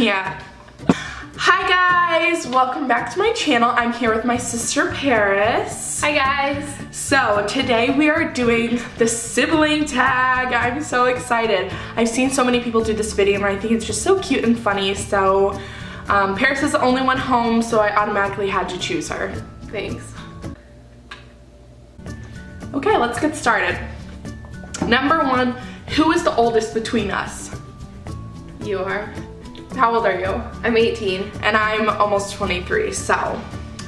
Yeah. Hi guys, welcome back to my channel. I'm here with my sister Paris. Hi guys. So today we are doing the sibling tag. I'm so excited. I've seen so many people do this video and I think it's just so cute and funny. So Paris is the only one home, so I automatically had to choose her. Thanks. Okay, let's get started. Number one, who is the oldest between us? You are. How old are you? I'm 18. And I'm almost 23, so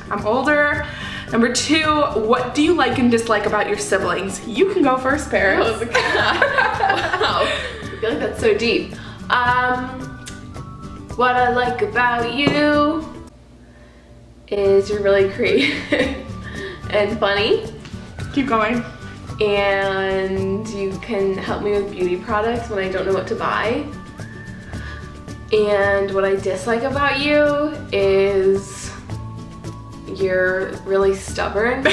I'm older. Number two, what do you like and dislike about your siblings? You can go first, Paris. Oh, wow. I feel like that's so deep. What I like about you is you're really creative and funny. Keep going. And you can help me with beauty products when I don't know what to buy. And what I dislike about you is you're really stubborn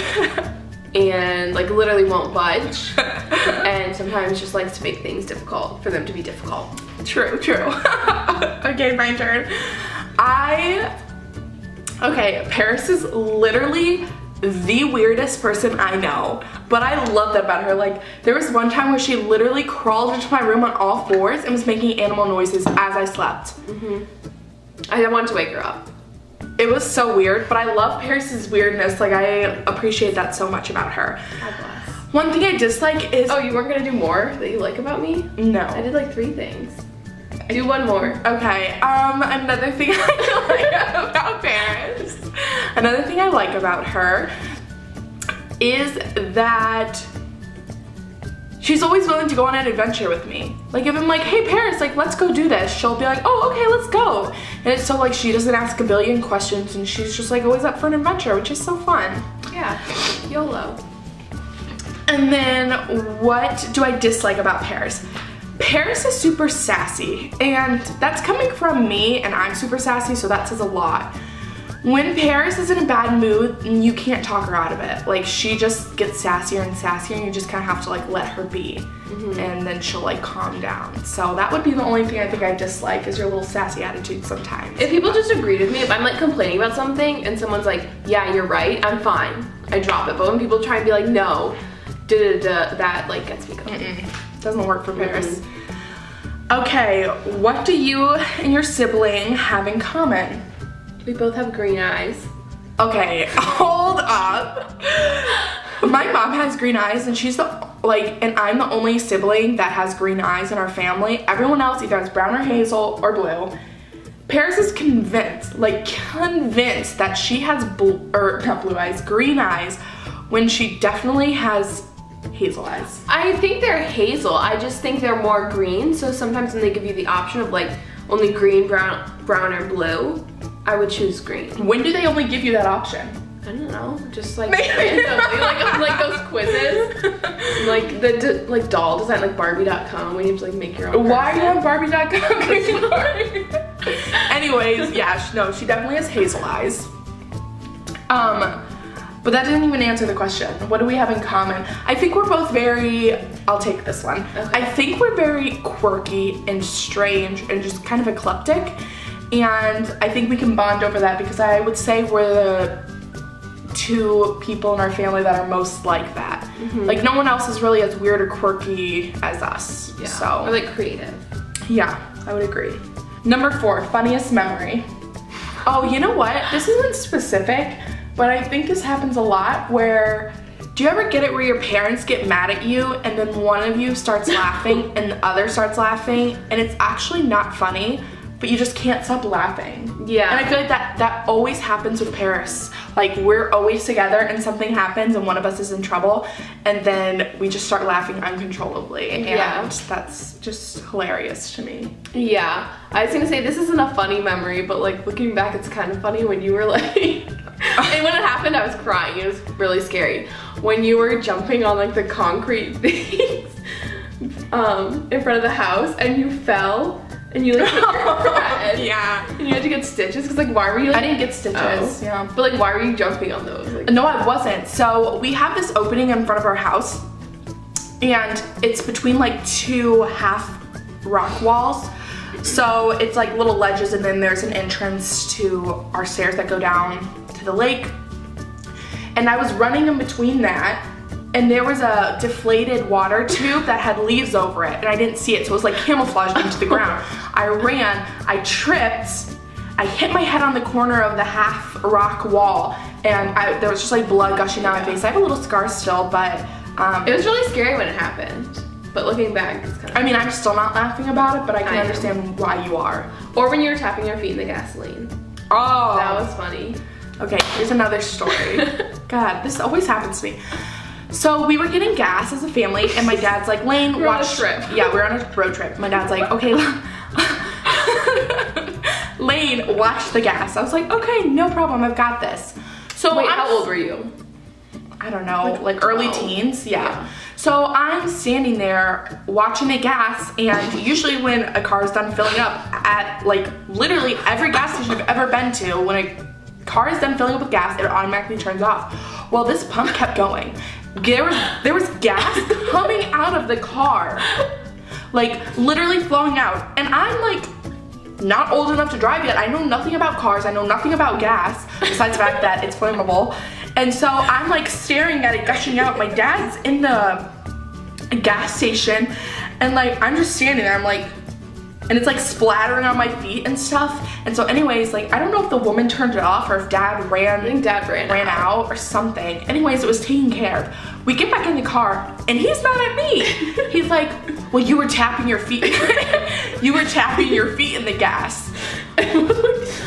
and like literally won't budge and sometimes just likes to make things difficult for them to be difficult. True. Okay, my turn. Okay, Paris is literally the weirdest person I know, but I love that about her. Like, there was one time where she literally crawled into my room on all fours and was making animal noises as I slept. I wanted to wake her up. It was so weird, but I love Paris's weirdness. Like, I appreciate that so much about her. God bless. One thing I dislike is... Oh, you weren't gonna do more that you like about me? No. I did like 3 things. Do one more. Okay, another thing I like about Paris. Another thing I like about her is that she's always willing to go on an adventure with me. Like, if I'm like, hey Paris, like, let's go do this, she'll be like, oh, okay, let's go. And it's so like, she doesn't ask a billion questions and she's just like always up for an adventure, which is so fun. Yeah, YOLO. And then what do I dislike about Paris? Paris is super sassy, and that's coming from me, and I'm super sassy, so that says a lot. When Paris is in a bad mood, you can't talk her out of it. Like, she just gets sassier and sassier, and you just kind of have to like let her be, and then she'll like calm down. So that would be the only thing I think I dislike, is your little sassy attitude sometimes. If people just agreed with me, if I'm like complaining about something and someone's like, yeah, you're right, I'm fine, I drop it. But when people try and be like, no, that like gets me going. Doesn't work for Paris. Okay, what do you and your sibling have in common? We both have green eyes. Okay, hold up. My mom has green eyes, and she's and I'm the only sibling that has green eyes in our family. Everyone else either has brown or hazel or blue. Paris is convinced that she has green eyes, when she definitely has hazel eyes. I think they're hazel. I just think they're more green. So sometimes when they give you the option of like only green, brown, or blue, I would choose green. When do they only give you that option? I don't know. Just like randomly, like those quizzes, like the like doll design, like Barbie.com, when you have to like make your own. Why are you on Barbie.com? Anyways, yeah, no, she definitely has hazel eyes. But that didn't even answer the question. What do we have in common? I think we're both I'll take this one. Okay. I think we're very quirky and strange and just kind of eclectic. And I think we can bond over that, because I would say we're the 2 people in our family that are most like that. Like, no one else is really as weird or quirky as us. Yeah. So. Or like creative. Yeah, I would agree. Number 4, funniest memory. Oh, you know what? This isn't specific, but I think this happens a lot, where, do you ever get it where your parents get mad at you and then one of you starts laughing and the other starts laughing, and it's actually not funny, but you just can't stop laughing? Yeah. And I feel like that always happens with Paris. Like, we're always together and something happens and one of us is in trouble, and then we just start laughing uncontrollably. And that's just hilarious to me. Yeah. I was gonna say, this isn't a funny memory, but like looking back, it's kind of funny when you were like, and when it happened, I was crying. It was really scary. When you were jumping on like the concrete things in front of the house and you fell and you like hit your head. Yeah. And you had to get stitches, because like, why were you like, I didn't get stitches. Oh. Yeah. But like, why were you jumping on those? Like, no, I wasn't. So we have this opening in front of our house, and it's between like 2 half rock walls. So it's like little ledges, and then there's an entrance to our stairs that go down to the lake. And I was running in between that, and there was a deflated water tube that had leaves over it, and I didn't see it, so it was like camouflaged into the ground. I ran, I tripped, I hit my head on the corner of the half rock wall, and there was just like blood gushing down my face. I have a little scar still, but it was really scary when it happened. But looking back, it's kind of... I mean, I'm still not laughing about it, but I can understand why you are. Or when you were tapping your feet in the gasoline. Oh. That was funny. Okay, here's another story. God, this always happens to me. So we were getting gas as a family, and my dad's like, Lane, we're watch... on a trip. Yeah, we're on a road trip. My dad's like, okay, Lane, watch the gas. I was like, okay, no problem, I've got this. So wait, how old were you? I don't know, like early teens, yeah. So I'm standing there watching the gas, and usually when a car is done filling up at like literally every gas station I've ever been to, when a car is done filling up with gas, it automatically turns off. Well, this pump kept going. There was gas coming out of the car, like literally flowing out, and I'm like not old enough to drive yet. I know nothing about cars. I know nothing about gas besides the fact that it's flammable. And so I'm like staring at it gushing out. My dad's in the gas station, and like I'm just standing there. I'm like, and it's like splattering on my feet and stuff. And so anyways, like I don't know if the woman turned it off or if dad ran, I think dad ran out or something. Anyways, it was taken care of. We get back in the car, and he's mad at me. He's like, well, you were tapping your feet. You were tapping your feet in the gas.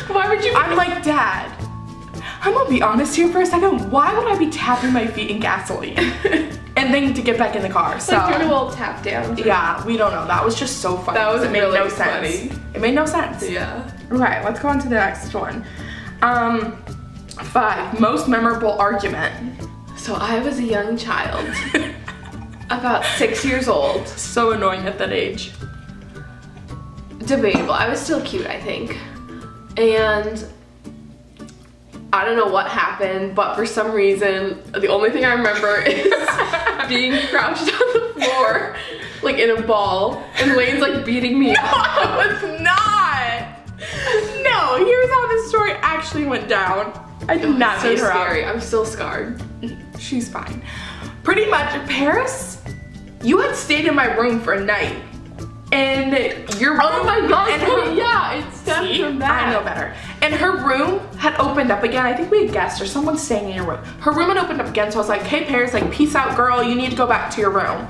Why would you? I'm like, Dad, I'm gonna be honest here for a second. Why would I be tapping my feet in gasoline? And then to get back in the car. So like doing a little tap down. Yeah, we don't know. That was just so funny. That was it made really no funny. sense. It made no sense. Yeah. Okay, let's go on to the next one. 5, most memorable argument. So I was a young child, about 6 years old. So annoying at that age. Debatable. I was still cute, I think. And I don't know what happened, but for some reason, the only thing I remember is being crouched on the floor, like in a ball, and Lane's like beating me up. No, it was not. No, here's how this story actually went down. I did not beat her scary. up. I'm still scarred. She's fine. Pretty much, Paris, you had stayed in my room for a night. And your room, oh my god, and her, yeah, it stemmed from that. I know better. And her room had opened up again. I think we had guests or someone staying in your room. Her room had opened up again, so I was like, hey Paris, like peace out girl, you need to go back to your room.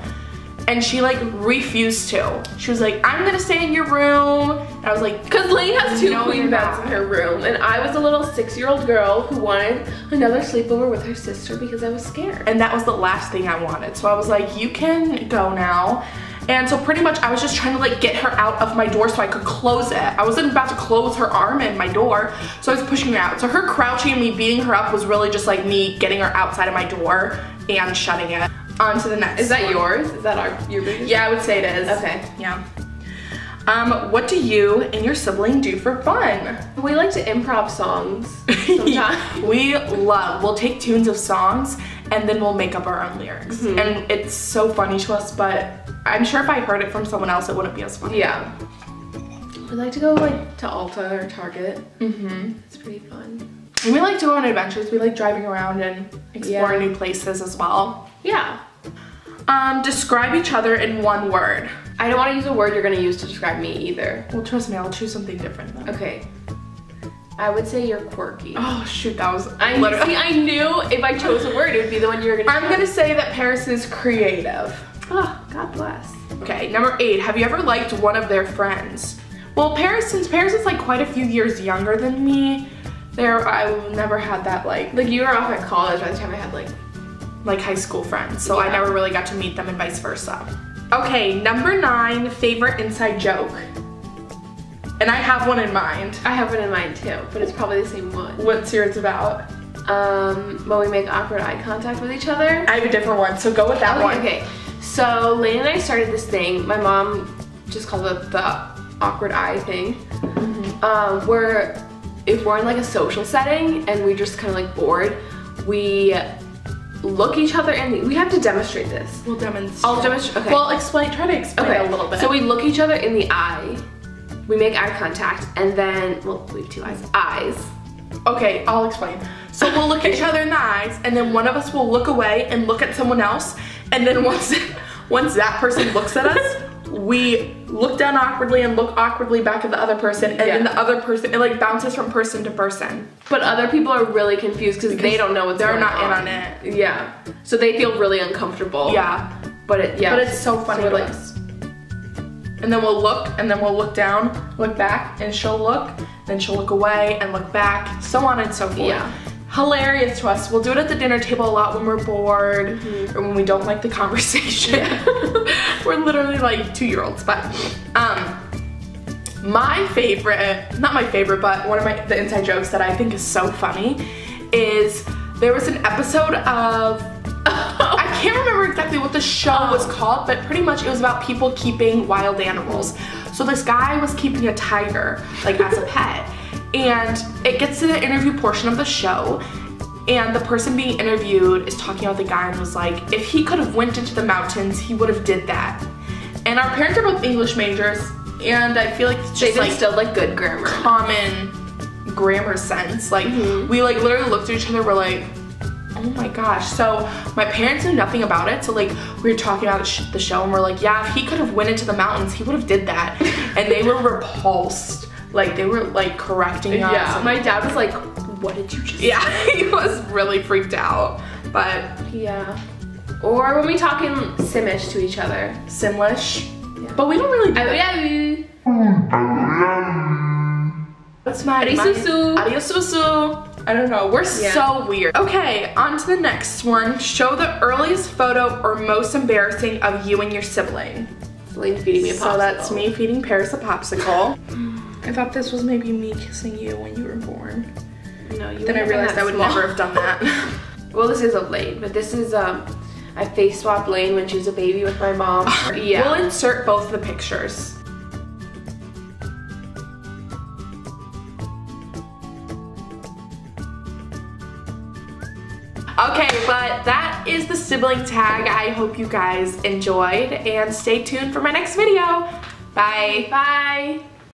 And she like refused to. She was like, I'm gonna stay in your room. And I was like, because Lane has 2 no, queen beds in her room, and I was a little 6-year-old girl who wanted another sleepover with her sister because I was scared. And that was the last thing I wanted. So I was like, you can go now. And so pretty much I was just trying to like get her out of my door so I could close it. I wasn't about to close her arm in my door, so I was pushing her out. So her crouching and me beating her up was really just like me getting her outside of my door and shutting it. On to the next. Is that yours? Is that your biggest? Yeah, I would say it is. Okay. Yeah. What do you and your sibling do for fun? We like to improv songs sometimes. We'll take tunes of songs and then we'll make up our own lyrics. Mm-hmm. And it's so funny to us, but I'm sure if I heard it from someone else, it wouldn't be as funny. Yeah. We like to go like to Ulta or Target. Mm-hmm. It's pretty fun. And we like to go on adventures. We like driving around and exploring new places as well. Yeah. Describe each other in one word. I don't want to use a word you're going to use to describe me either. Well, trust me, I'll choose something different then. Okay. I would say you're quirky. Oh shoot, that was I knew if I chose a word, it would be the one you were going to choose. I'm going to say that Paris is creative. Oh, God bless. Okay, number 8. Have you ever liked one of their friends? Well, since Paris is like quite a few years younger than me, I never had that like you were off at college by the time I had like high school friends, so I never really got to meet them and vice versa. Okay, number 9, favorite inside joke. And I have one in mind. I have one in mind too, but it's probably the same one. What's yours about? When we make awkward eye contact with each other. I have a different one, so go with that one. Okay, so Lane and I started this thing. My mom just called it the awkward eye thing. Mm-hmm. Where if we're in like a social setting and we just kind of like bored, we look each other in we have to demonstrate this. We'll demonstrate. I'll demonstrate. Okay. Well, try to explain a little bit. So we look each other in the eye we make eye contact, and then, well, we have two eyes. Okay, I'll explain. So we'll look each other in the eyes, and then one of us will look away and look at someone else, and then once that person looks at us, we look down awkwardly and look awkwardly back at the other person, and then the other person, it like bounces from person to person. But other people are really confused because they don't know what's going on. They're not in on it. Yeah. So they feel really uncomfortable. Yeah. But it's so funny to us. And then we'll look, and then we'll look down, look back, and she'll look, then she'll look away and look back, so on and so forth. Yeah. Hilarious to us. We'll do it at the dinner table a lot when we're bored or when we don't like the conversation. Yeah. We're literally like 2-year-olds. But my favorite, not my favorite, but one of the inside jokes that I think is so funny is there was an episode of, I can't remember exactly what the show was called, but pretty much it was about people keeping wild animals. So this guy was keeping a tiger, like as a pet. And it gets to the interview portion of the show, and the person being interviewed is talking about the guy and was like, if he could have went into the mountains, he would have did that. And our parents are both English majors, and I feel like it's just like still like good grammar, common grammar sense. Like we like literally looked at each other, we're like, oh my gosh. So my parents knew nothing about it, so like we were talking about the show, and we're like, yeah, if he could have went into the mountains, he would have did that. And they were repulsed. Like, they were, like, correcting us. Yeah, my dad was like, what did you just say? Yeah, he was really freaked out, but... Yeah. Or when we talk in Simish to each other. Simlish. Yeah. But we don't really do that. That's my... Adios, susu. I don't know, we're so weird. Okay, on to the next one. Show the earliest photo or most embarrassing of you and your sibling. Lane feeding me a popsicle. So that's me feeding Paris a popsicle. I thought this was maybe me kissing you when you were born. No, you. Then I realized I would never have done that. Well, this is of Lane, but this is I face swapped Lane when she was a baby with my mom. Yeah. We'll insert both the pictures. Okay, but that is the sibling tag. I hope you guys enjoyed, and stay tuned for my next video. Bye. Bye.